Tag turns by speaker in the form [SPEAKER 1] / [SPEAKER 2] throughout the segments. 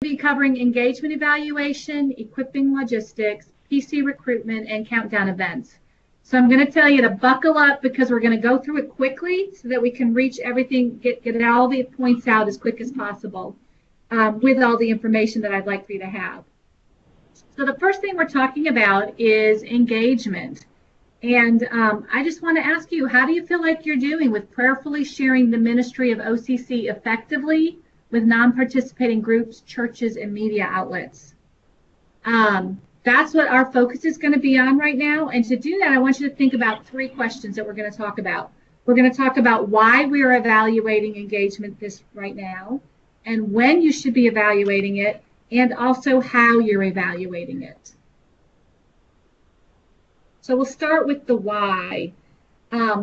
[SPEAKER 1] be covering engagement evaluation, equipping logistics, PC recruitment, and countdown events. So I'm going to tell you to buckle up because we're going to go through it quickly so that we can reach everything, get all the points out as quick as possible with all the information that I'd like for you to have. So the first thing we're talking about is engagement. And I just want to ask you, how do you feel like you're doing with prayerfully sharing the ministry of OCC effectively with non-participating groups, churches, and media outlets? That's what our focus is going to be on right now. And to do that, I want you to think about 3 questions that we're going to talk about. We're going to talk about why we're evaluating engagement this right now, and when you should be evaluating it, and also how you're evaluating it. So we'll start with the why.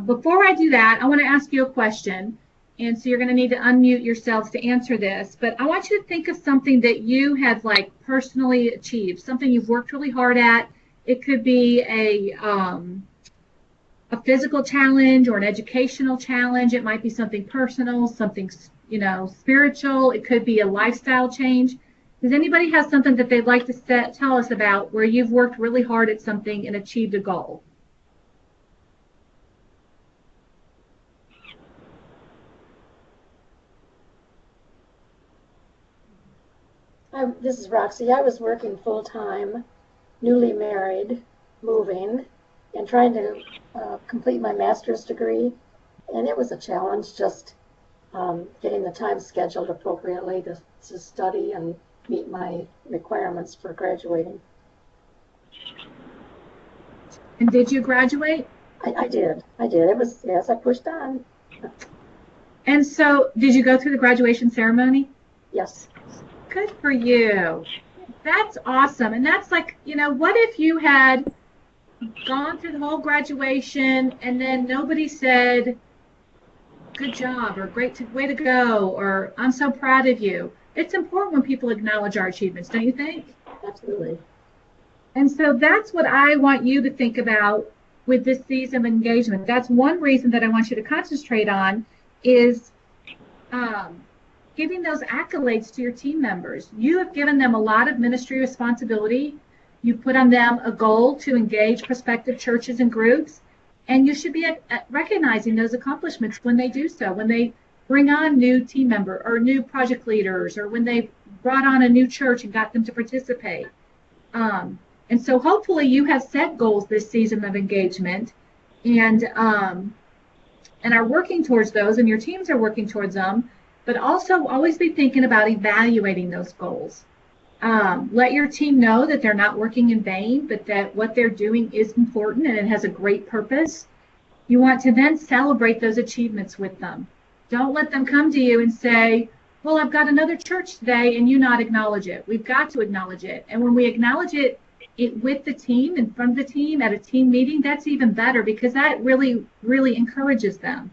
[SPEAKER 1] Before I do that, I want to ask you a question. And so you're going to need to unmute yourselves to answer this. But I want you to think of something that you have like personally achieved, something you've worked really hard at. It could be a physical challenge or an educational challenge. It might be something personal, something, spiritual. It could be a lifestyle change. Does anybody have something that they'd like to tell us about where you've worked really hard at something and achieved a goal?
[SPEAKER 2] This is Roxy. I was working full-time, newly married, moving, and trying to complete my master's degree. And it was a challenge just getting the time scheduled appropriately to study and meet my requirements for graduating.
[SPEAKER 1] And did you graduate?
[SPEAKER 2] I did. It was, yes, I pushed on.
[SPEAKER 1] And so did you go through the graduation ceremony?
[SPEAKER 2] Yes.
[SPEAKER 1] Good for you. That's awesome. And that's like, what if you had gone through the whole graduation and then nobody said, good job, or great way to go, or I'm so proud of you. It's important when people acknowledge our achievements, don't you think?
[SPEAKER 2] Absolutely.
[SPEAKER 1] And so that's what I want you to think about with this season of engagement. That's one reason that I want you to concentrate on is giving those accolades to your team members. You have given them a lot of ministry responsibility. You put on them a goal to engage prospective churches and groups, and you should be recognizing those accomplishments when they do so, when they bring on new team member or new project leaders, or when they brought on a new church and got them to participate. And so hopefully you have set goals this season of engagement and are working towards those, and your teams are working towards them. But also always be thinking about evaluating those goals. Let your team know that they're not working in vain, but that what they're doing is important and it has a great purpose. You want to then celebrate those achievements with them. Don't let them come to you and say, well, I've got another church today, and you not acknowledge it. We've got to acknowledge it. And when we acknowledge it with the team, in front of the team, at a team meeting, that's even better because that really, really encourages them.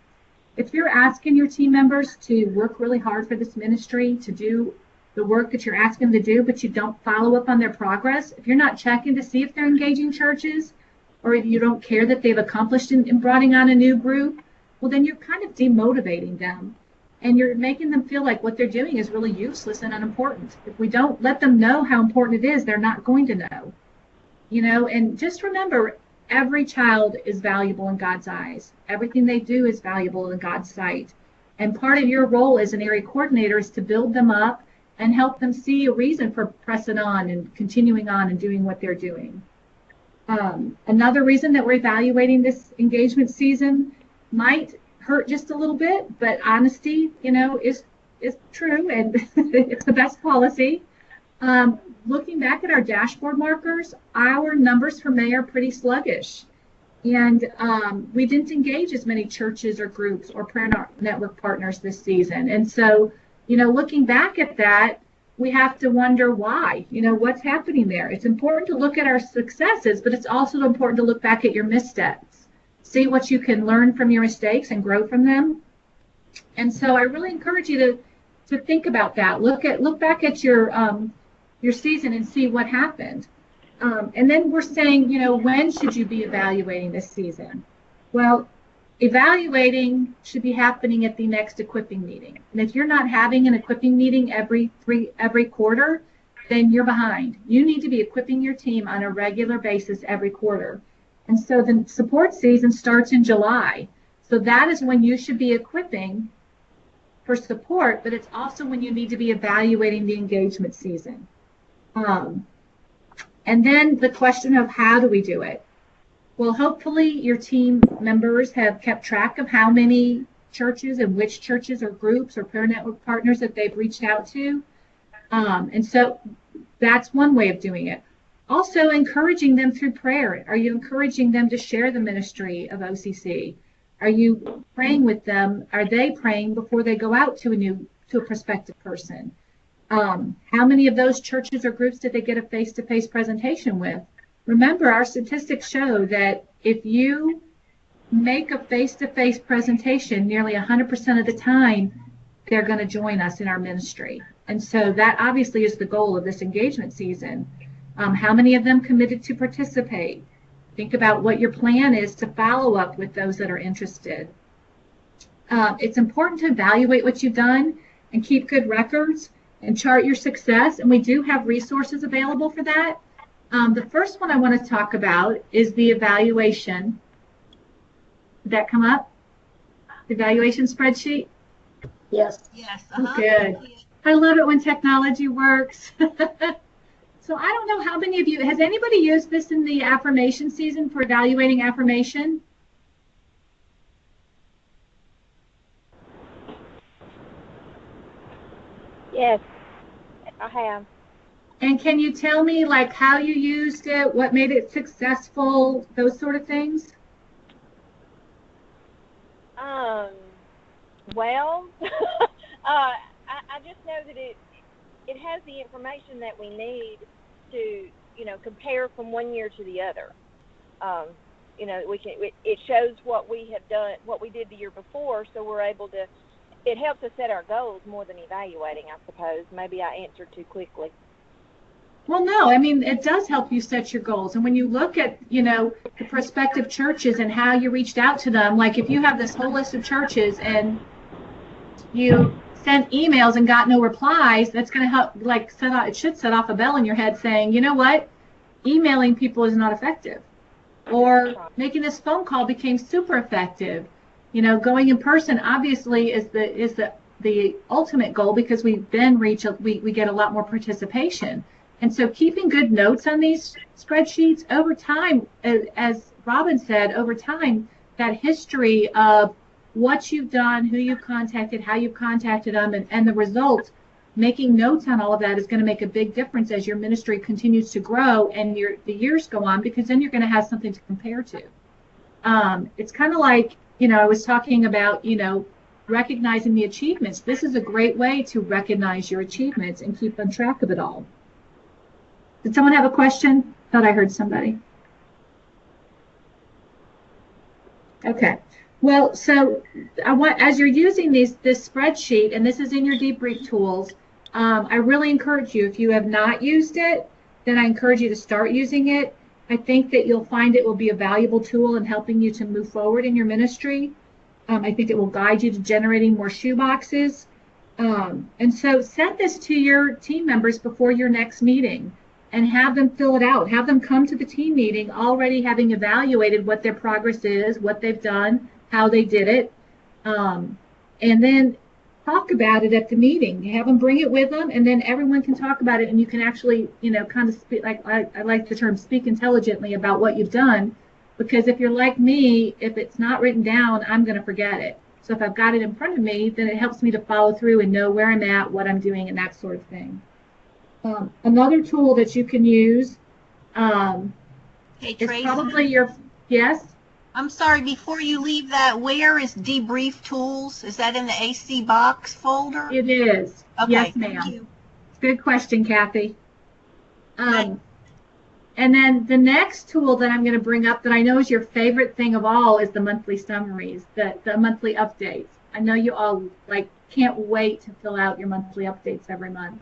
[SPEAKER 1] If you're asking your team members to work really hard for this ministry, to do the work that you're asking them to do, but you don't follow up on their progress, if you're not checking to see if they're engaging churches, or if you don't care that they've accomplished in bringing on a new group, well, then you're kind of demotivating them. And you're making them feel like what they're doing is really useless and unimportant. If we don't let them know how important it is, they're not going to know. And just remember, every child is valuable in God's eyes. Everything they do is valuable in God's sight. And part of your role as an area coordinator is to build them up and help them see a reason for pressing on and continuing on and doing what they're doing. Another reason that we're evaluating this engagement season might hurt just a little bit, but honesty, is true, and it's the best policy. Looking back at our dashboard markers, our numbers for May are pretty sluggish. And we didn't engage as many churches or groups or prayer network partners this season. And so, looking back at that, we have to wonder why, what's happening there. It's important to look at our successes, but it's also important to look back at your missteps, see what you can learn from your mistakes and grow from them. And so I really encourage you to think about that. Look back at your season and see what happened. And then we're saying, when should you be evaluating this season? Well, Evaluating should be happening at the next equipping meeting. And if you're not having an equipping meeting every quarter, then you're behind. You need to be equipping your team on a regular basis every quarter. And so the support season starts in July. So that is when you should be equipping for support, but it's also when you need to be evaluating the engagement season. And then the question of how do we do it? Well, hopefully your team members have kept track of how many churches and which churches or groups or prayer network partners that they've reached out to. And so that's one way of doing it. Also encouraging them through prayer. Are you encouraging them to share the ministry of OCC? Are you praying with them? Are they praying before they go out to a prospective person? How many of those churches or groups did they get a face-to-face presentation with? Remember, our statistics show that if you make a face-to-face presentation, nearly 100% of the time, they're going to join us in our ministry. And so that obviously is the goal of this engagement season. How many of them committed to participate? Think about what your plan is to follow up with those that are interested. It's important to evaluate what you've done and keep good records and chart your success. And we do have resources available for that. The first one I want to talk about is the evaluation. Did that come up? The evaluation spreadsheet?
[SPEAKER 2] Yes.
[SPEAKER 3] Yes.
[SPEAKER 1] Good. I love it when technology works. So I don't know how many of you, has anybody used this in the affirmation season for evaluating affirmation?
[SPEAKER 4] Yes, I have.
[SPEAKER 1] And can you tell me like how you used it, what made it successful, those sort of things?
[SPEAKER 4] Well, I just know that it has the information that we need to, compare from one year to the other. It shows what we have done, what we did the year before, so we're able to, it helps us set our goals more than evaluating, I suppose. Maybe I answered too quickly.
[SPEAKER 1] Well, no, I mean, it does help you set your goals. And when you look at, the prospective churches and how you reached out to them, like if you have this whole list of churches and you sent emails and got no replies, that's going to help, it should set off a bell in your head saying, you know what, emailing people is not effective. Or making this phone call became super effective. Going in person obviously is the ultimate goal because we then we get a lot more participation. And so keeping good notes on these spreadsheets over time, as Robin said, over time, that history of what you've done, who you've contacted, how you've contacted them, and the results, making notes on all of that is going to make a big difference as your ministry continues to grow and the years go on, because then you're going to have something to compare to. It's kind of like, I was talking about, recognizing the achievements. This is a great way to recognize your achievements and keep on track of it all. Did someone have a question? Thought I heard somebody. Okay. Well, so as you're using this spreadsheet, and this is in your debrief tools, I really encourage you, if you have not used it, then I encourage you to start using it. I think that you'll find it will be a valuable tool in helping you to move forward in your ministry. I think it will guide you to generating more shoeboxes. And so send this to your team members before your next meeting and have them fill it out. Have them come to the team meeting already having evaluated what their progress is, what they've done, how they did it, and then talk about it at the meeting. Have them bring it with them, and then everyone can talk about it, and you can actually, kind of speak, like I like the term, speak intelligently about what you've done, because if you're like me, if it's not written down, I'm going to forget it. So if I've got it in front of me, then it helps me to follow through and know where I'm at, what I'm doing, and that sort of thing. Another tool that you can use
[SPEAKER 3] Hey,
[SPEAKER 1] is
[SPEAKER 3] Tracy.
[SPEAKER 1] probably yes?
[SPEAKER 3] I'm sorry, before you leave that, where is debrief tools? Is that in the AC box folder?
[SPEAKER 1] It is.
[SPEAKER 3] Okay,
[SPEAKER 1] Yes,
[SPEAKER 3] thank
[SPEAKER 1] ma'am.
[SPEAKER 3] you.
[SPEAKER 1] Good question, Kathy. And then the next tool that I'm going to bring up that I know is your favorite thing of all is the monthly summaries, the monthly updates. I know you all can't wait to fill out your monthly updates every month.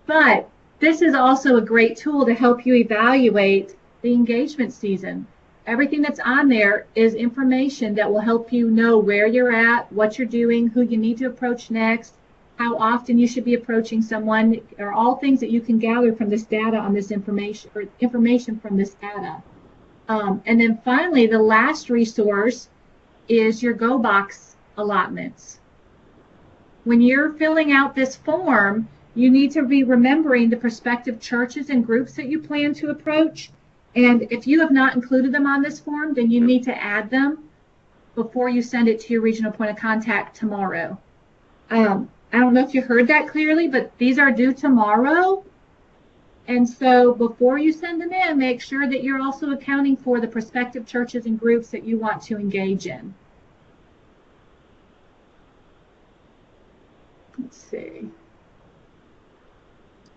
[SPEAKER 1] But this is also a great tool to help you evaluate the engagement season. everything that's on there is information that will help you know where you're at, what you're doing, who you need to approach next, how often you should be approaching someone, are all things that you can gather from this data on this information, or information from this data. And then finally, the last resource is your Go Box allotments. When you're filling out this form, you need to be remembering the prospective churches and groups that you plan to approach. And if you have not included them on this form, then you need to add them before you send it to your regional point of contact tomorrow. I don't know if you heard that clearly, but these are due tomorrow. And so before you send them in, make sure that you're also accounting for the prospective churches and groups that you want to engage in. Let's see.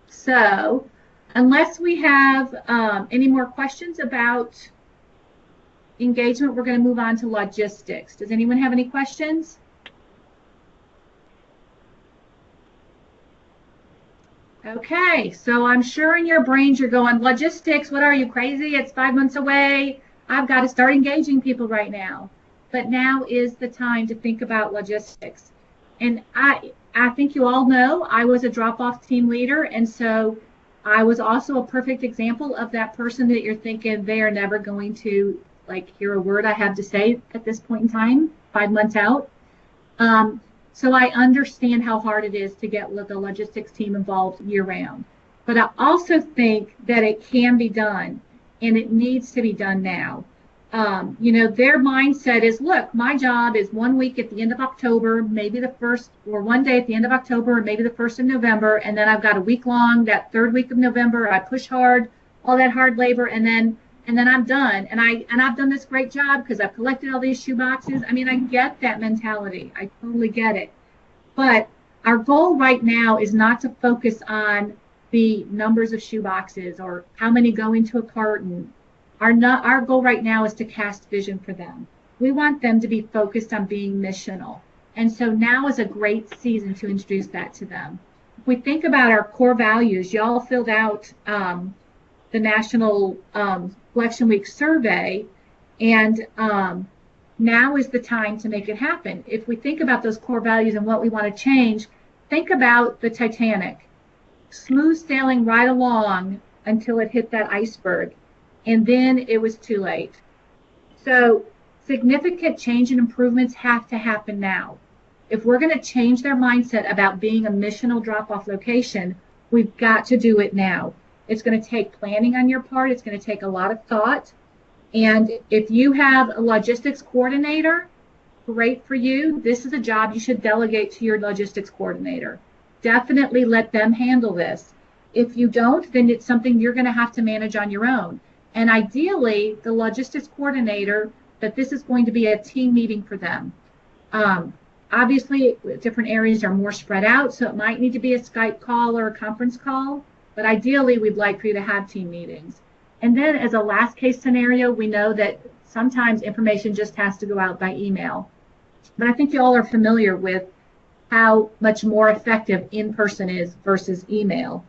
[SPEAKER 1] So unless we have any more questions about engagement, we're going to move on to logistics. Does anyone have any questions? Okay, so I'm sure in your brains you're going, logistics, what are you, crazy? It's 5 months away. I've got to start engaging people right now. But now is the time to think about logistics. And I think you all know I was a drop-off team leader, and so I was also a perfect example of that person that you're thinking they are never going to hear a word I have to say at this point in time, 5 months out. So I understand how hard it is to get the logistics team involved year-round. But I also think that it can be done, and it needs to be done now. Their mindset is, look, my job is 1 week at the end of October, maybe the first, or 1 day at the end of October, or maybe the 1st of November, and then I've got a week long, that 3rd week of November, I push hard, all that hard labor, and then I'm done. And I've done this great job because I've collected all these shoe boxes. I mean, I get that mentality. I totally get it. But our goal right now is not to focus on the numbers of shoe boxes or how many go into a carton. Our goal right now is to cast vision for them. We want them to be focused on being missional. And so now is a great season to introduce that to them. If we think about our core values, y'all filled out the National Collection Week survey, and now is the time to make it happen. If we think about those core values and what we want to change, think about the Titanic, smooth sailing right along until it hit that iceberg, and then it was too late. So significant change and improvements have to happen now. If we're going to change their mindset about being a missional drop-off location, we've got to do it now. It's going to take planning on your part. It's going to take a lot of thought. And if you have a logistics coordinator, great for you. This is a job you should delegate to your logistics coordinator. Definitely let them handle this. If you don't, then it's something you're going to have to manage on your own. And ideally, the logistics coordinator, that this is going to be a team meeting for them. Obviously, different areas are more spread out, so it might need to be a Skype call or a conference call. But ideally, we'd like for you to have team meetings. And then as a last case scenario, we know that sometimes information just has to go out by email. But I think you all are familiar with how much more effective in-person is versus email.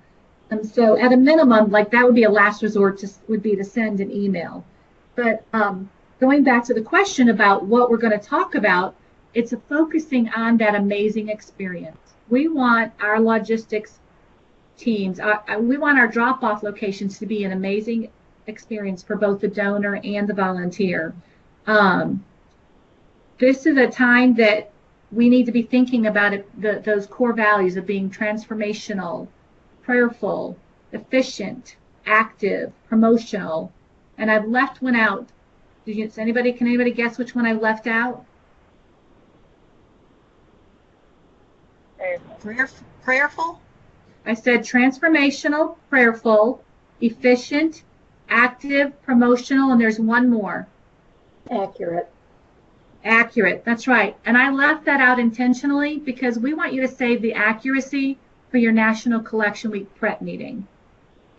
[SPEAKER 1] And so at a minimum, that would be a last resort, would be to send an email. But going back to the question about what we're going to talk about, it's focusing on that amazing experience. We want our logistics teams, we want our drop-off locations to be an amazing experience for both the donor and the volunteer. This is a time that we need to be thinking about those core values of being transformational, prayerful, efficient, active, promotional. And I've left one out. Can anybody guess which one I left out?
[SPEAKER 3] Prayerful?
[SPEAKER 1] I said transformational, prayerful, efficient, active, promotional, and there's one more.
[SPEAKER 2] Accurate.
[SPEAKER 1] Accurate, that's right. And I left that out intentionally because we want you to save the accuracy for your National Collection Week prep meeting.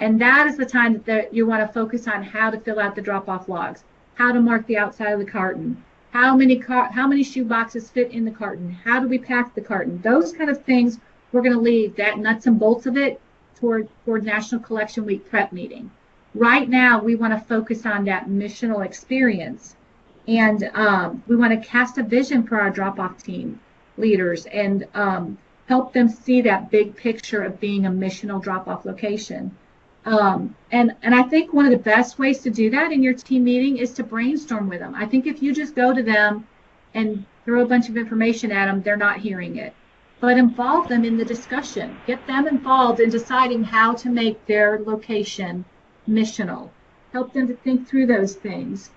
[SPEAKER 1] And that is the time that you want to focus on how to fill out the drop-off logs, how to mark the outside of the carton, how many shoe boxes fit in the carton, how do we pack the carton. Those kind of things we're going to leave that nuts and bolts of it toward National Collection Week prep meeting. Right now, we want to focus on that missional experience. And we want to cast a vision for our drop-off team leaders and help them see that big picture of being a missional drop-off location. And I think one of the best ways to do that in your team meeting is to brainstorm with them. I think if you just go to them and throw a bunch of information at them, they're not hearing it. But involve them in the discussion. Get them involved in deciding how to make their location missional. Help them to think through those things.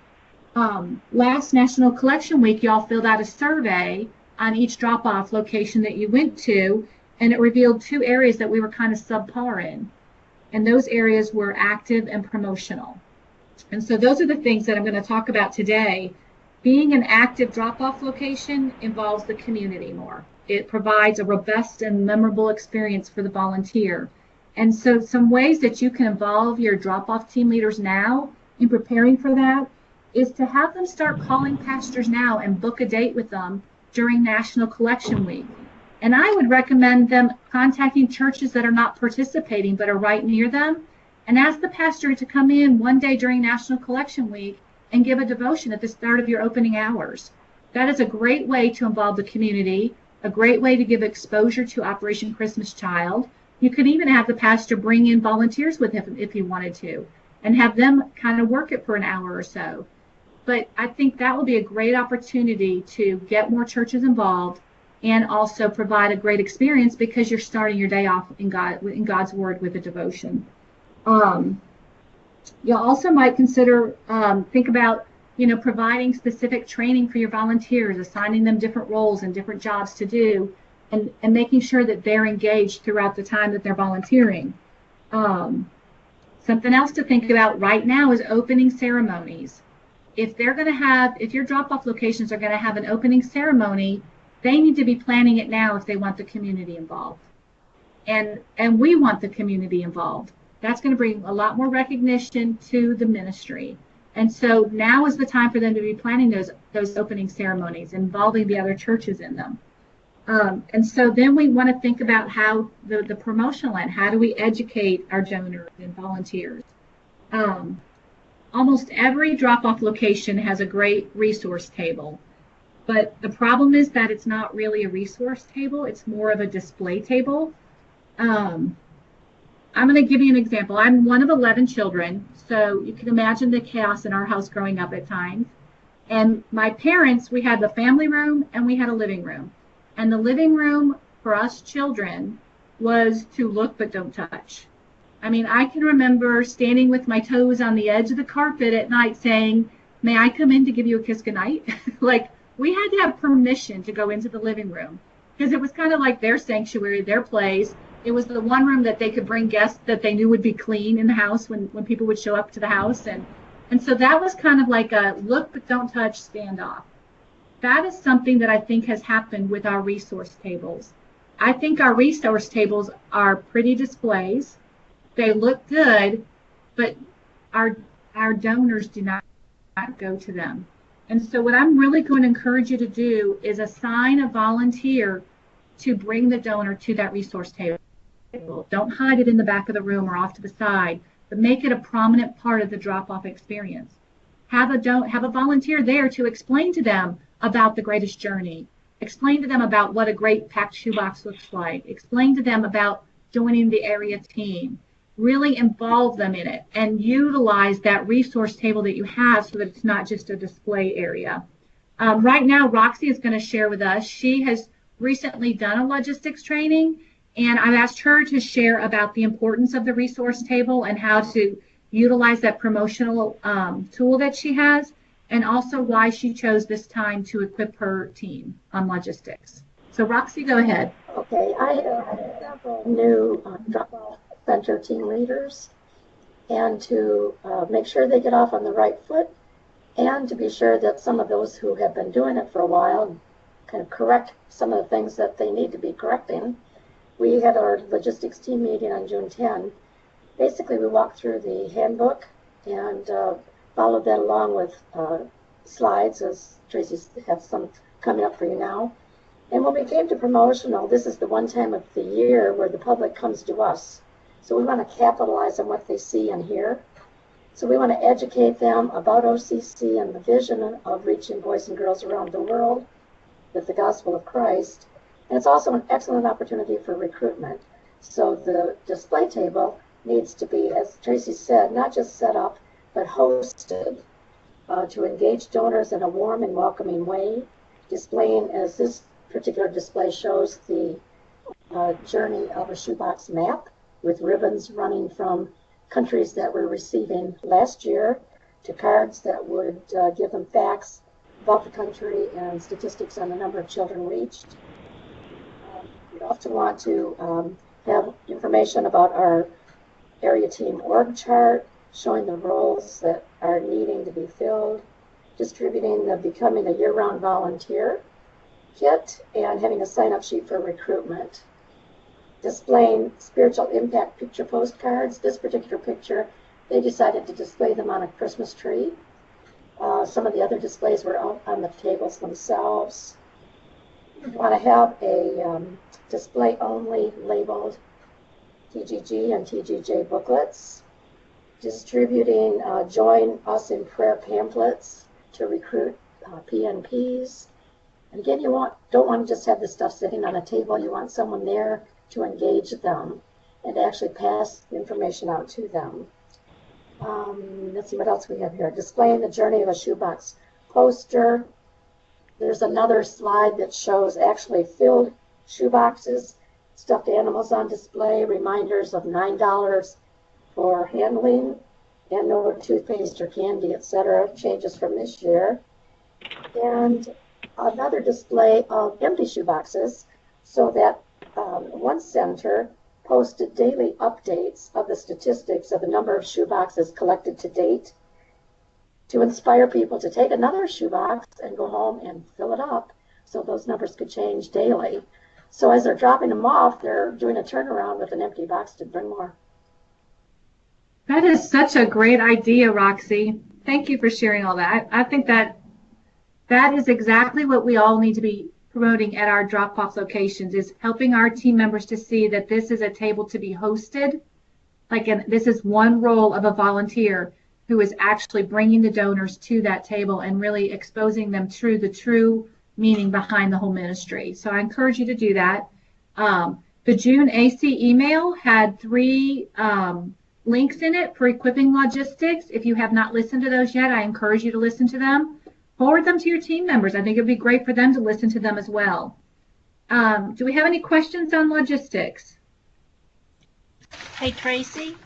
[SPEAKER 1] Last National Collection Week, y'all filled out a survey on each drop-off location that you went to, and it revealed 2 areas that we were kind of subpar in. And those areas were active and promotional. And so those are the things that I'm going to talk about today. Being an active drop-off location involves the community more. It provides a robust and memorable experience for the volunteer. And so some ways that you can involve your drop-off team leaders now in preparing for that is to have them start calling pastors now and book a date with them during National Collection Week. And I would recommend them contacting churches that are not participating but are right near them and ask the pastor to come in one day during National Collection Week and give a devotion at the start of your opening hours. That is a great way to involve the community, a great way to give exposure to Operation Christmas Child. You could even have the pastor bring in volunteers with him if he wanted to and have them kind of work it for an hour or so. But I think that will be a great opportunity to get more churches involved and also provide a great experience because you're starting your day off in God's Word with a devotion. You also might consider, think about, providing specific training for your volunteers, assigning them different roles and different jobs to do, and making sure that they're engaged throughout the time that they're volunteering. Something else to think about right now is opening ceremonies. If your drop-off locations are going to have an opening ceremony, they need to be planning it now if they want the community involved. And we want the community involved. That's going to bring a lot more recognition to the ministry. And so now is the time for them to be planning those opening ceremonies, involving the other churches in them. And so then we want to think about how the promotional end, how do we educate our donors and volunteers? Almost every drop-off location has a great resource table. But the problem is that it's not really a resource table. It's more of a display table. I'm going to give you an example. I'm one of 11 children, so you can imagine the chaos in our house growing up at times. And my parents, we had the family room and we had a living room. And the living room for us children was to look but don't touch. I mean, I can remember standing with my toes on the edge of the carpet at night saying, "May I come in to give you a kiss goodnight?" Like, we had to have permission to go into the living room because it was kind of like their sanctuary, their place. It was the one room that they could bring guests that they knew would be clean in the house when people would show up to the house. And so that was kind of like a look but don't touch standoff. That is something that I think has happened with our resource tables. I think our resource tables are pretty displays. They look good, but our donors do not go to them. And so what I'm really going to encourage you to do is assign a volunteer to bring the donor to that resource table. Don't hide it in the back of the room or off to the side, but make it a prominent part of the drop-off experience. Have a volunteer there to explain to them about the greatest journey. Explain to them about what a great packed shoebox looks like. Explain to them about joining the area team. Really involve them in it and utilize that resource table that you have so that it's not just a display area. Right now, Roxy is going to share with us. She has recently done a logistics training, and I've asked her to share about the importance of the resource table and how to utilize that promotional tool that she has, and also why she chose this time to equip her team on logistics. So Roxy, go ahead.
[SPEAKER 2] Okay, I have several new drop-off center team leaders, and to make sure they get off on the right foot, and to be sure that some of those who have been doing it for a while kind of correct some of the things that they need to be correcting. We had our logistics team meeting on June 10. Basically, we walked through the handbook and followed that along with slides, as Tracy has some coming up for you now. And when we came to promotional, this is the one time of the year where the public comes to us. So we want to capitalize on what they see and hear. So we want to educate them about OCC and the vision of reaching boys and girls around the world with the gospel of Christ. And it's also an excellent opportunity for recruitment. So the display table needs to be, as Tracy said, not just set up, but hosted to engage donors in a warm and welcoming way, displaying, as this particular display shows, the journey of a shoebox map with ribbons running from countries that were receiving last year to cards that would give them facts about the country and statistics on the number of children reached. We also want to have information about our area team org chart, showing the roles that are needing to be filled, distributing the Becoming a Year-Round Volunteer kit, and having a sign-up sheet for recruitment. Displaying spiritual impact picture postcards. This particular picture, they decided to display them on a Christmas tree. Some of the other displays were on the tables themselves. We want to have a display only labeled TGG and TGJ booklets. Distributing Join Us in Prayer pamphlets to recruit PNPs. And again, you don't want to just have this stuff sitting on a table. You want someone there to engage them and actually pass information out to them. Let's see what else we have here. Displaying the journey of a shoebox poster. There's another slide that shows actually filled shoeboxes, stuffed animals on display, reminders of $9 for handling, and no toothpaste or candy, etc. Changes from this year. And another display of empty shoeboxes, so that one center posted daily updates of the statistics of the number of shoeboxes collected to date to inspire people to take another shoebox and go home and fill it up, so those numbers could change daily. So as they're dropping them off, they're doing a turnaround with an empty box to bring more.
[SPEAKER 1] That is such a great idea, Roxy. Thank you for sharing all that. I think that is exactly what we all need to be promoting at our drop-off locations, is helping our team members to see that this is a table to be hosted. This is one role of a volunteer who is actually bringing the donors to that table and really exposing them to the true meaning behind the whole ministry. So I encourage you to do that. The June AC email had 3 links in it for equipping logistics. If you have not listened to those yet, I encourage you to listen to them. Forward them to your team members. I think it'd be great for them to listen to them as well. Do we have any questions on logistics?
[SPEAKER 3] Hey, Tracy?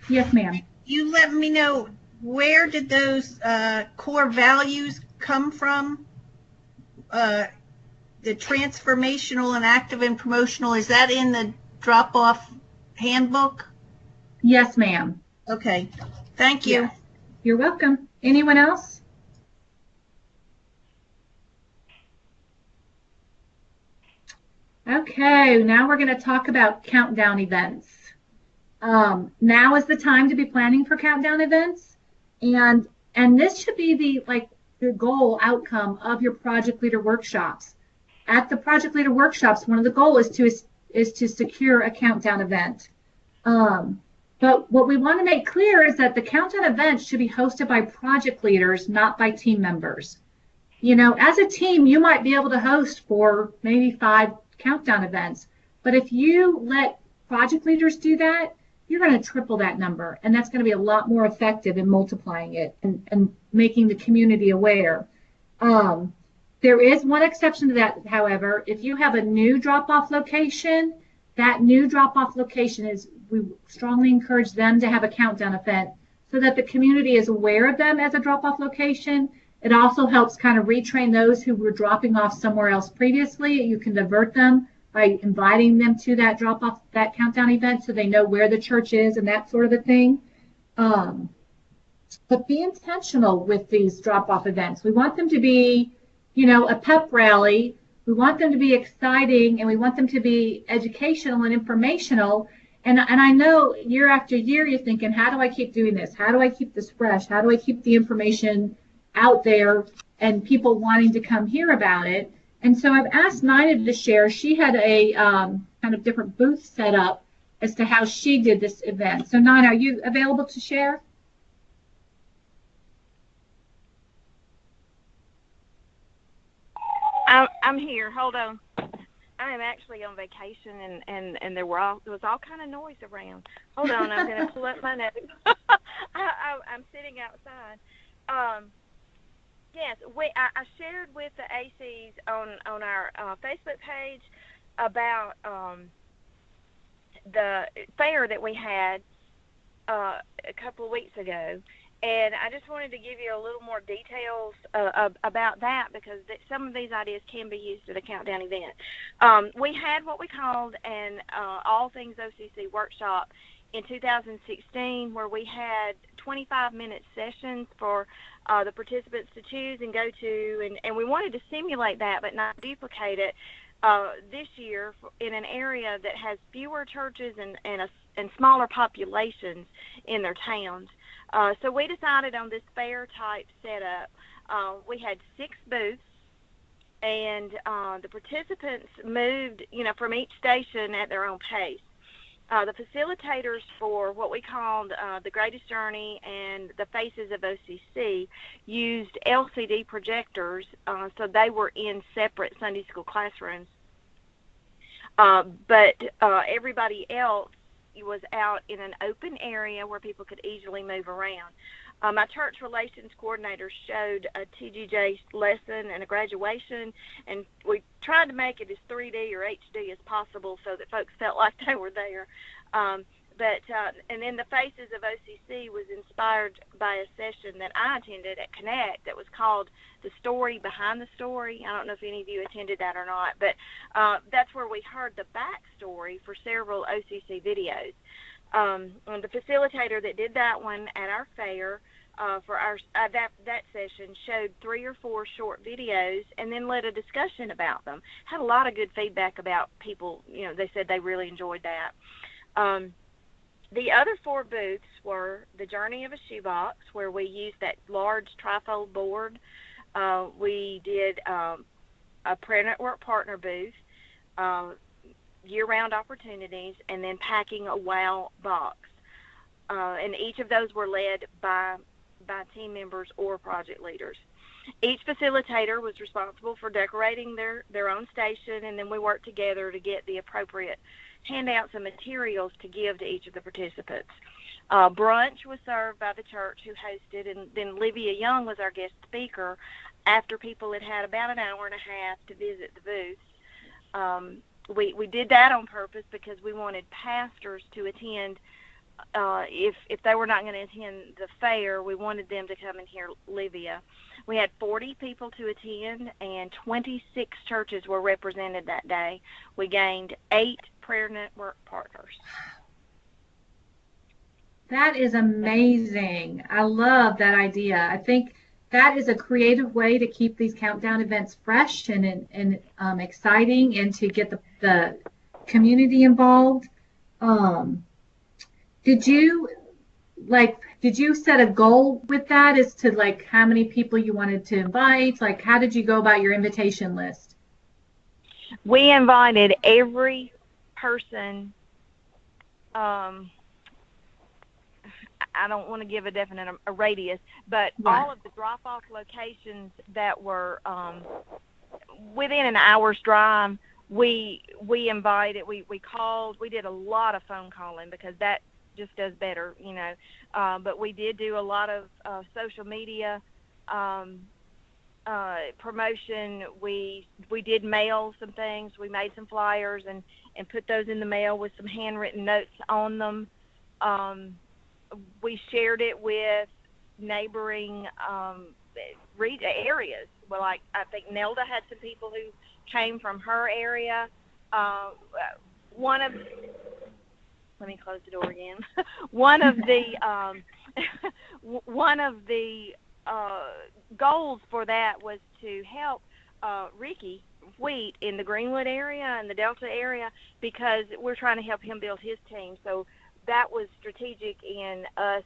[SPEAKER 1] Yes, ma'am.
[SPEAKER 3] You let me know, where did those core values come from? The transformational and active and promotional, is that in the drop-off handbook?
[SPEAKER 1] Yes, ma'am.
[SPEAKER 3] Okay. Thank you.
[SPEAKER 1] Yes. You're welcome. Anyone else? Okay, now we're going to talk about countdown events. Now is the time to be planning for countdown events, and this should be the goal outcome of your project leader workshops. At the project leader workshops, one of the goals is to secure a countdown event. But what we want to make clear is that the countdown event should be hosted by project leaders, not by team members. You know, as a team, you might be able to host for maybe 5 countdown events, but if you let project leaders do that, you're going to triple that number, and that's going to be a lot more effective in multiplying it and making the community aware. There is one exception to that, however. If you have a new drop-off location, that new drop-off location we strongly encourage them to have a countdown event so that the community is aware of them as a drop-off location. It also helps kind of retrain those who were dropping off somewhere else previously. You can divert them by inviting them to that drop-off, that countdown event, so they know where the church is and that sort of a thing. But be intentional with these drop-off events. We want them to be, you know, a pep rally. We want them to be exciting, and we want them to be educational and informational. And I know year after year you're thinking, how do I keep doing this? How do I keep this fresh? How do I keep the information out there and people wanting to come hear about it? And so I've asked Nina to share. She had a kind of different booth set up as to how she did this event. So Nina, are you available to share?
[SPEAKER 4] I'm here. Hold on. I am actually on vacation, and there was all kind of noise around. Hold on, I'm going to pull up my notes. I'm sitting outside. Yes, I shared with the ACs on our Facebook page about the fair that we had a couple of weeks ago. And I just wanted to give you a little more details about that, because some of these ideas can be used at a countdown event. We had what we called an All Things OCC workshop in 2016, where we had 25-minute sessions for the participants to choose and go to, and we wanted to simulate that but not duplicate it this year in an area that has fewer churches and smaller populations in their towns. So we decided on this fair-type setup. We had 6 booths, and the participants moved, from each station at their own pace. The facilitators for what we called the Greatest Journey and the Faces of OCC used LCD projectors, so they were in separate Sunday school classrooms. But everybody else was out in an open area where people could easily move around. My church relations coordinator showed a TGJ lesson and a graduation, and we tried to make it as 3D or HD as possible so that folks felt like they were there. And then the Faces of OCC was inspired by a session that I attended at Connect that was called The Story Behind the Story. I don't know if any of you attended that or not, but that's where we heard the backstory for several OCC videos. And the facilitator that did that one at our fair for our that session showed 3 or 4 short videos and then led a discussion about them. Had a lot of good feedback about people. They said they really enjoyed that. The other 4 booths were the Journey of a Shoebox, where we used that large trifold board. We did a Prayer Network partner booth, year-round opportunities, and then packing a WOW box. And each of those were led by team members or project leaders. Each facilitator was responsible for decorating their own station, and then we worked together to get the appropriate handouts and materials to give to each of the participants. Brunch was served by the church who hosted, and then Livia Young was our guest speaker after people had about an hour and a half to visit the booths. We did that on purpose because we wanted pastors to attend. If they were not going to attend the fair, we wanted them to come and hear Livia. We had 40 people to attend, and 26 churches were represented that day. We gained 8 Prayer Network partners.
[SPEAKER 1] That is amazing. I love that idea. I think that is a creative way to keep these countdown events fresh and exciting, and to get the community involved. Did you set a goal with that as to how many people you wanted to invite? How did you go about your invitation list?
[SPEAKER 4] We invited every person. I don't want to give a definite radius, but
[SPEAKER 1] right.
[SPEAKER 4] All of the drop-off locations that were within an hour's drive, we invited. We called. We did a lot of phone calling because that just does better, but we did do a lot of social media promotion. We did mail some things. We made some flyers and put those in the mail with some handwritten notes on them. We shared it with neighboring areas. Well, I think Nelda had some people who came from her area. Let me close the door again. One of the goals for that was to help Ricky Wheat in the Greenwood area and the Delta area, because we're trying to help him build his team. So that was strategic in us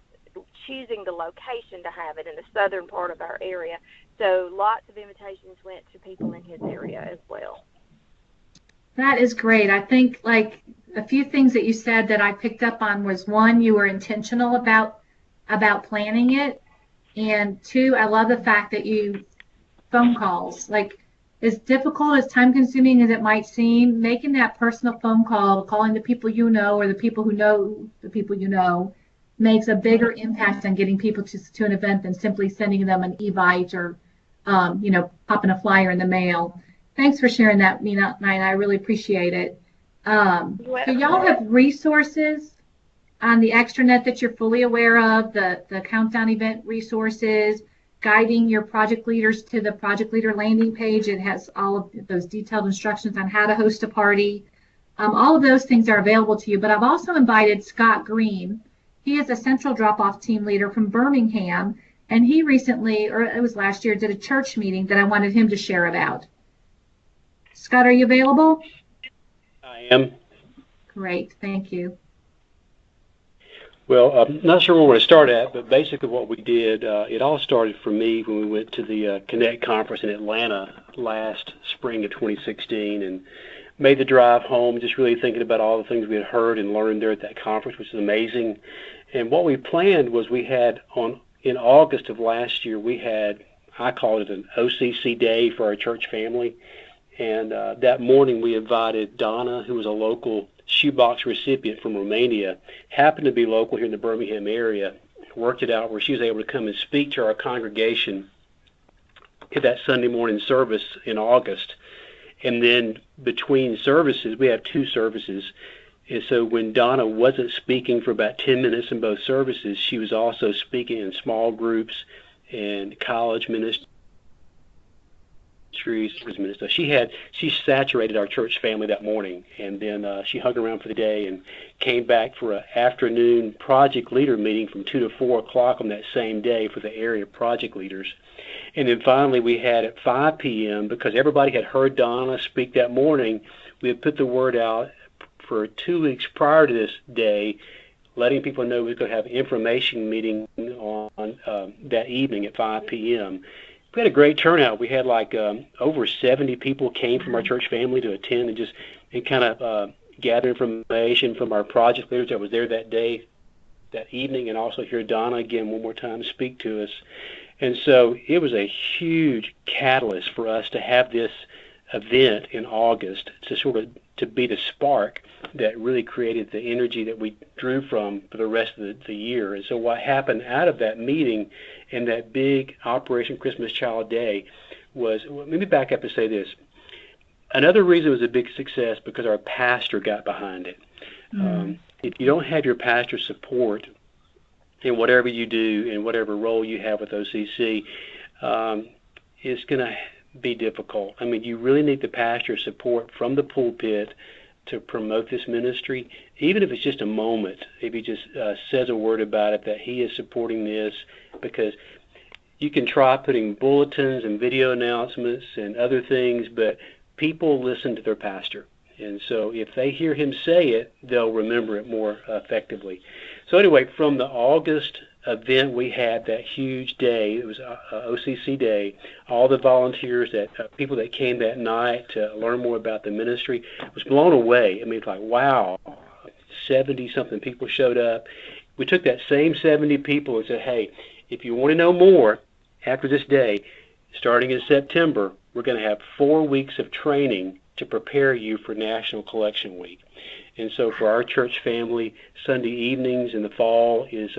[SPEAKER 4] choosing the location to have it in the southern part of our area. So lots of invitations went to people in his area as well.
[SPEAKER 1] That is great. I think a few things that you said that I picked up on was, 1, you were intentional about planning it, and 2, I love the fact that you phone calls. as difficult, as time consuming as it might seem, making that personal phone call, calling the people you know or the people who know the people you know, makes a bigger impact on getting people to an event than simply sending them an Evite or, popping a flyer in the mail. Thanks for sharing that, Nina. I really appreciate it. So y'all have resources on the extranet that you're fully aware of, the countdown event resources, guiding your project leaders to the project leader landing page. It has all of those detailed instructions on how to host a party. All of those things are available to you, but I've also invited Scott Green. He is a central drop-off team leader from Birmingham, and he recently, or it was last year, did a church meeting that I wanted him to share about. Scott, are you available?
[SPEAKER 5] I am.
[SPEAKER 1] Great, thank you.
[SPEAKER 5] Well, I'm not sure where we're going to start at, but basically what we did, it all started for me when we went to the Connect conference in Atlanta last spring of 2016 and made the drive home, just really thinking about all the things we had heard and learned there at that conference, which is amazing. And what we planned was in August of last year, I called it an OCC day for our church family. And that morning we invited Donna, who was a local shoebox recipient from Romania, happened to be local here in the Birmingham area, worked it out where she was able to come and speak to our congregation at that Sunday morning service in August. And then between services, we have 2 services. And so when Donna wasn't speaking for about 10 minutes in both services, she was also speaking in small groups and college ministries. So she saturated our church family that morning, and then she hung around for the day and came back for an afternoon project leader meeting from 2 to 4 o'clock on that same day for the area project leaders. And then finally we had at 5 p.m., because everybody had heard Donna speak that morning, we had put the word out for 2 weeks prior to this day, letting people know we were going to have an information meeting on that evening at 5 p.m. We had a great turnout. We had over 70 people came from our church family to attend and kind of gather information from our project leaders that was there that day, that evening, and also hear Donna again one more time speak to us. And so it was a huge catalyst for us to have this event in August to be the spark that really created the energy that we drew from for the rest of the year. And so what happened out of that meeting and that big Operation Christmas Child Day was, let me back up and say this. Another reason it was a big success because our pastor got behind it. If you don't have your pastor's support in whatever you do, in whatever role you have with OCC, it's going to be difficult. I mean, you really need the pastor's support from the pulpit to promote this ministry, even if it's just a moment, if he just says a word about it, that he is supporting this, because you can try putting bulletins and video announcements and other things, but people listen to their pastor. And so if they hear him say it, they'll remember it more effectively. So anyway, from the August event we had, that huge day, it was OCC Day, all the volunteers, people that came that night to learn more about the ministry, was blown away. I mean, it's like, wow, 70-something people showed up. We took that same 70 people and said, hey, if you want to know more after this day, starting in September, we're going to have 4 weeks of training to prepare you for National Collection Week. And so for our church family, Sunday evenings in the fall is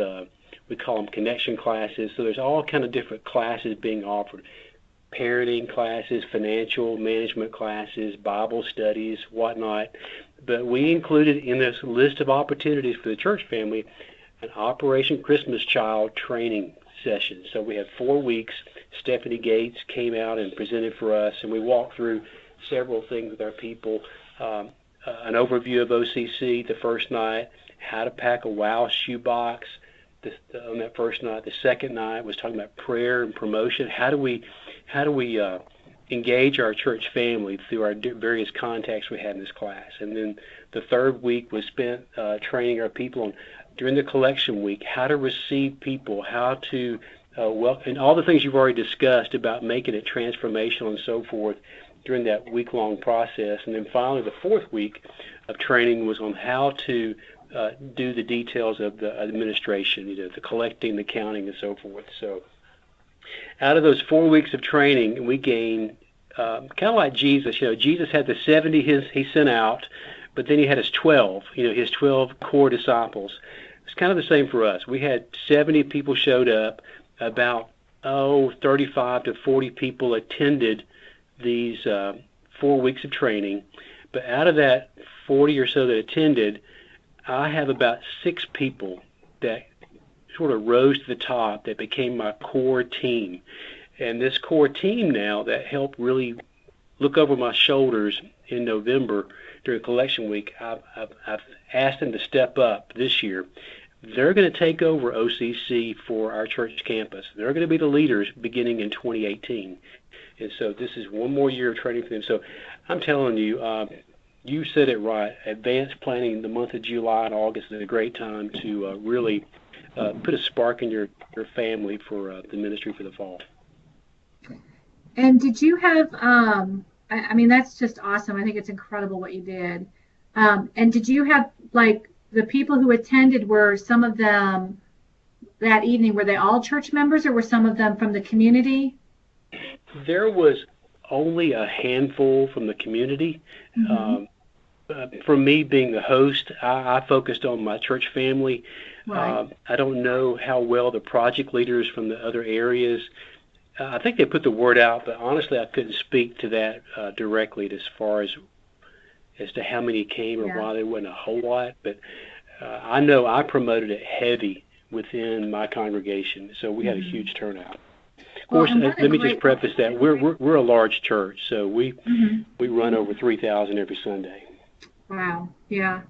[SPEAKER 5] we call them connection classes. So there's all kind of different classes being offered. Parenting classes, financial management classes, Bible studies, whatnot. But we included in this list of opportunities for the church family an Operation Christmas Child training session. So we had 4 weeks. Stephanie Gates came out and presented for us, and we walked through several things with our people. An overview of OCC the first night, how to pack a WOW shoebox on that first night. The second night was talking about prayer and promotion. How do we engage our church family through our various contacts we had in this class? And then the third week was spent training our people on, during the collection week, how to receive people, how to welcome, and all the things you've already discussed about making it transformational and so forth during that week-long process. And then finally, the fourth week of training was on how to do the details of the administration, the collecting, the counting, and so forth. So out of those 4 weeks of training, we gained kind of like Jesus. Jesus had the 70 he sent out, but then he had his 12. His 12 core disciples. It's kind of the same for us. We had 70 people showed up. About 35 to 40 people attended these 4 weeks of training. But out of that 40 or so that attended, I have about 6 people that sort of rose to the top that became my core team. And this core team now that helped really look over my shoulders in November during collection week, I've asked them to step up this year. They're going to take over OCC for our church campus. They're going to be the leaders beginning in 2018. And so this is one more year of training for them. So I'm telling you, you said it right. Advanced planning the month of July and August is a great time to really put a spark in your family for the ministry for the fall.
[SPEAKER 1] And did you have, I mean, that's just awesome. I think it's incredible what you did. And did you have, like, the people who attended, were some of them that evening, were they all church members, or were some of them from the community?
[SPEAKER 5] There was only a handful from the community. For me, being the host, I focused on my church family.
[SPEAKER 1] Right.
[SPEAKER 5] I don't know how well the project leaders from the other areas, I think they put the word out, but honestly, I couldn't speak to that directly as far as to how many came or why there wasn't a whole lot. But I know I promoted it heavy within my congregation, so we had a huge turnout. Of course, let me just preface that we're a large church, so we run over 3,000 every Sunday.
[SPEAKER 1] Wow. Yeah.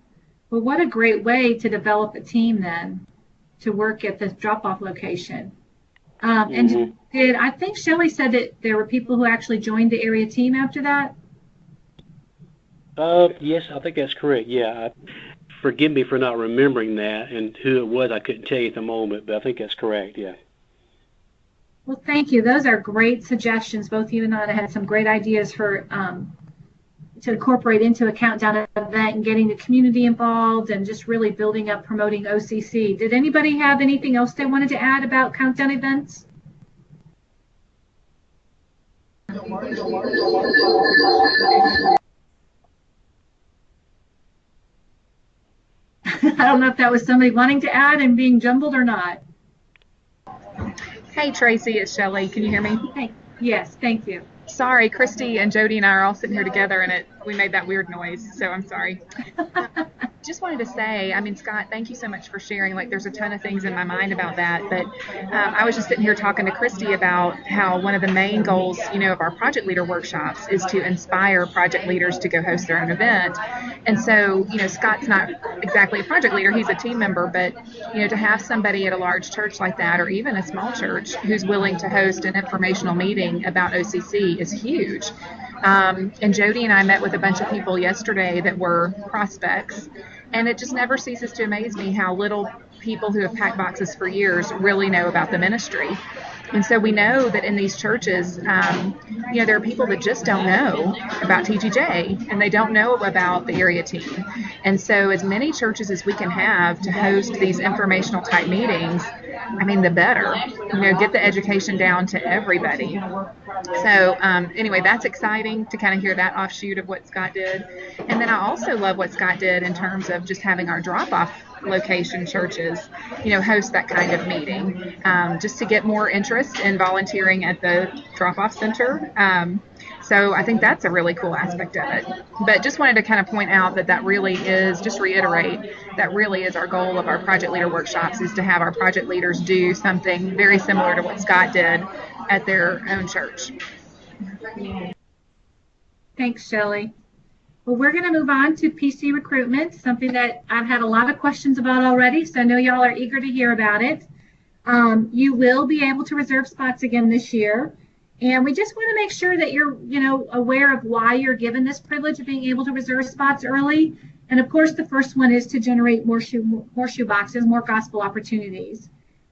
[SPEAKER 1] Well, what a great way to develop a team then, to work at the drop-off location. And I think Shelley said that there were people who actually joined the area team after that?
[SPEAKER 5] Yes, I think that's correct. Yeah. Forgive me for not remembering that, and who it was I couldn't tell you at the moment, but I think that's correct, yeah.
[SPEAKER 1] Well, thank you. Those are great suggestions. Both you and I had some great ideas for to incorporate into a countdown event and getting the community involved and just really building up, promoting OCC. Did anybody have anything else they wanted to add about countdown events? I don't know if that was somebody wanting to add and being jumbled or not.
[SPEAKER 6] Hey, Tracy, it's Shelley. Can you hear me?
[SPEAKER 1] Hey. Yes, thank you.
[SPEAKER 6] Sorry, Christy and Jody and I are all sitting here together, and we made that weird noise, so I'm sorry. Just wanted to say, I mean, Scott, thank you so much for sharing. Like, there's a ton of things in my mind about that, but I was just sitting here talking to Christy about how one of the main goals, of our project leader workshops is to inspire project leaders to go host their own event. And so, Scott's not exactly a project leader, he's a team member, but, to have somebody at a large church like that, or even a small church, who's willing to host an informational meeting about OCC is huge. And Jody and I met with a bunch of people yesterday that were prospects, and it just never ceases to amaze me how little people who have packed boxes for years really know about the ministry. And so we know that in these churches, there are people that just don't know about TGJ, and they don't know about the area team. And so as many churches as we can have to host these informational type meetings, I mean, the better, get the education down to everybody. So anyway, that's exciting to kind of hear that offshoot of what Scott did. And then I also love what Scott did in terms of just having our drop-off location churches, host that kind of meeting, just to get more interest in volunteering at the drop-off center. So I think that's a really cool aspect of it. But just wanted to kind of point out that really is, just reiterate, that really is our goal of our project leader workshops, is to have our project leaders do something very similar to what Scott did at their own church.
[SPEAKER 1] Thanks, Shelley. Well, we're going to move on to PC recruitment, something that I've had a lot of questions about already, so I know y'all are eager to hear about it. You will be able to reserve spots again this year, and we just want to make sure that you're, aware of why you're given this privilege of being able to reserve spots early. And of course, the first one is to generate more shoe boxes, more gospel opportunities.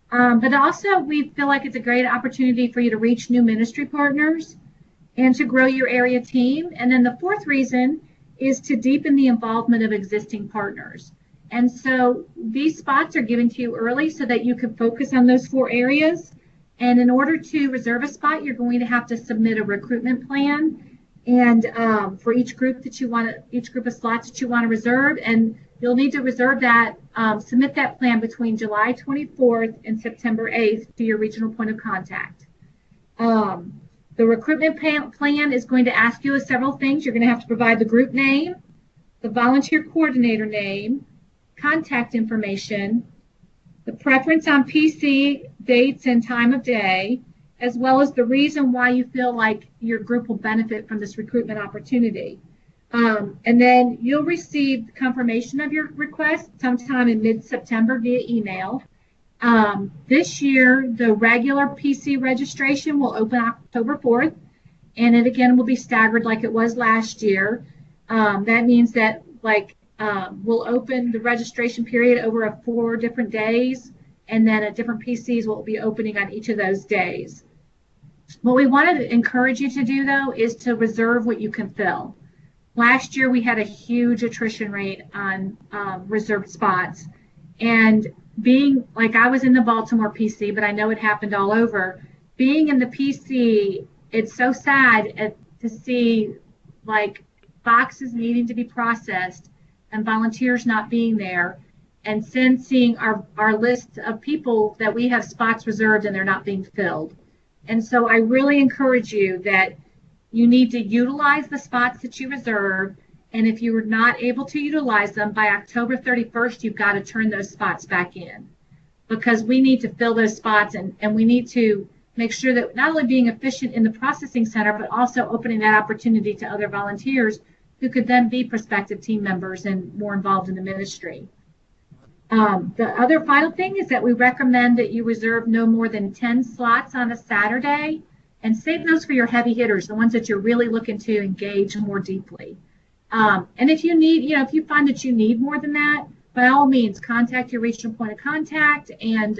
[SPEAKER 1] But also, we feel like it's a great opportunity for you to reach new ministry partners and to grow your area team. And then the fourth reason is to deepen the involvement of existing partners. And so these spots are given to you early so that you can focus on those 4 areas And in order to reserve a spot, you're going to have to submit a recruitment plan, and for each group of slots that you want to reserve, and you'll need to reserve that, submit that plan between July 24th and September 8th to your regional point of contact. The recruitment plan is going to ask you several things. You're going to have to provide the group name, the volunteer coordinator name, contact information, the preference on PC, dates, and time of day, as well as the reason why you feel like your group will benefit from this recruitment opportunity. And then you'll receive confirmation of your request sometime in mid-September via email. This year, the regular PC registration will open October 4th, and it again will be staggered like it was last year. That means that we'll open the registration period over 4 different days, and then at different PCs will be opening on each of those days. What we wanted to encourage you to do, though, is to reserve what you can fill. Last year, we had a huge attrition rate on reserved spots. And being, I was in the Baltimore PC, but I know it happened all over. Being in the PC, it's so sad to see, boxes needing to be processed and volunteers not being there, and then seeing our list of people that we have spots reserved and they're not being filled. And so I really encourage you that you need to utilize the spots that you reserve, and if you are not able to utilize them by October 31st, you've got to turn those spots back in, because we need to fill those spots, and we need to make sure that not only being efficient in the processing center, but also opening that opportunity to other volunteers who could then be prospective team members and more involved in the ministry. The other final thing is that we recommend that you reserve no more than 10 slots on a Saturday, and save those for your heavy hitters, the ones that you're really looking to engage more deeply. And if you need, if you find that you need more than that, by all means, contact your regional point of contact, and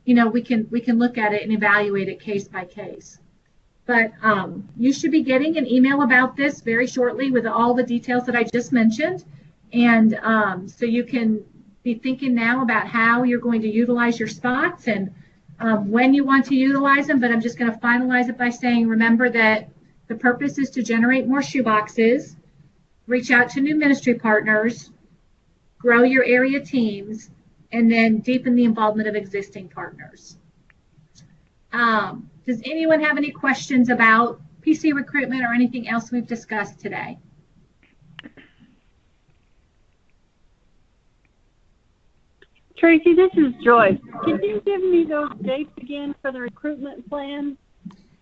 [SPEAKER 1] we can look at it and evaluate it case by case. But you should be getting an email about this very shortly with all the details that I just mentioned, and so you can be thinking now about how you're going to utilize your spots and when you want to utilize them. But I'm just going to finalize it by saying, remember that the purpose is to generate more shoeboxes, reach out to new ministry partners, grow your area teams, and then deepen the involvement of existing partners. Does anyone have any questions about PC recruitment or anything else we've discussed today?
[SPEAKER 7] Tracy, this is Joyce. Can you give me those dates again for the recruitment plan?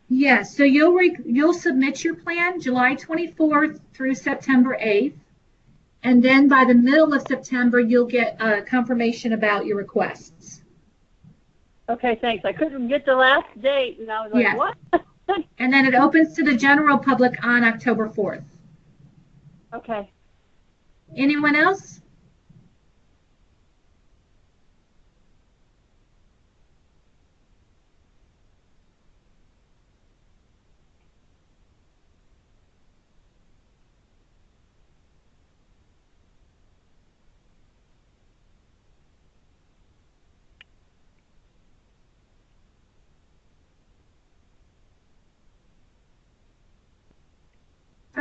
[SPEAKER 1] Yes, so you'll submit your plan July 24th through September 8th, and then by the middle of September, you'll get a confirmation about your requests.
[SPEAKER 7] Okay, thanks. I couldn't get the last date, and I was like, what?
[SPEAKER 1] And then it opens to the general public on October 4th.
[SPEAKER 7] Okay.
[SPEAKER 1] Anyone else?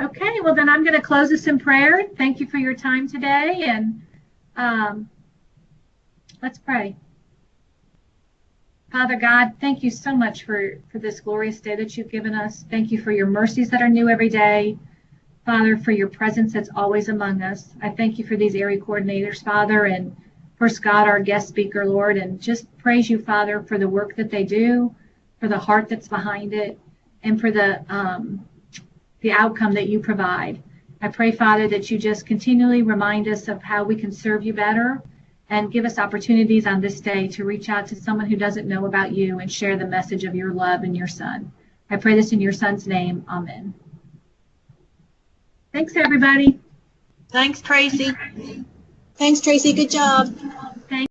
[SPEAKER 1] Okay, well then I'm going to close this in prayer. Thank you for your time today, and let's pray. Father God, thank you so much for this glorious day that you've given us. Thank you for your mercies that are new every day. Father, for your presence that's always among us. I thank you for these area coordinators, Father, and for Scott, our guest speaker, Lord, and just praise you, Father, for the work that they do, for the heart that's behind it, and for the outcome that you provide. I pray, Father, that you just continually remind us of how we can serve you better, and give us opportunities on this day to reach out to someone who doesn't know about you and share the message of your love and your Son. I pray this in your Son's name. Amen. Thanks, everybody.
[SPEAKER 3] Thanks, Tracy.
[SPEAKER 8] Thanks, Tracy. Good job.
[SPEAKER 1] Thanks.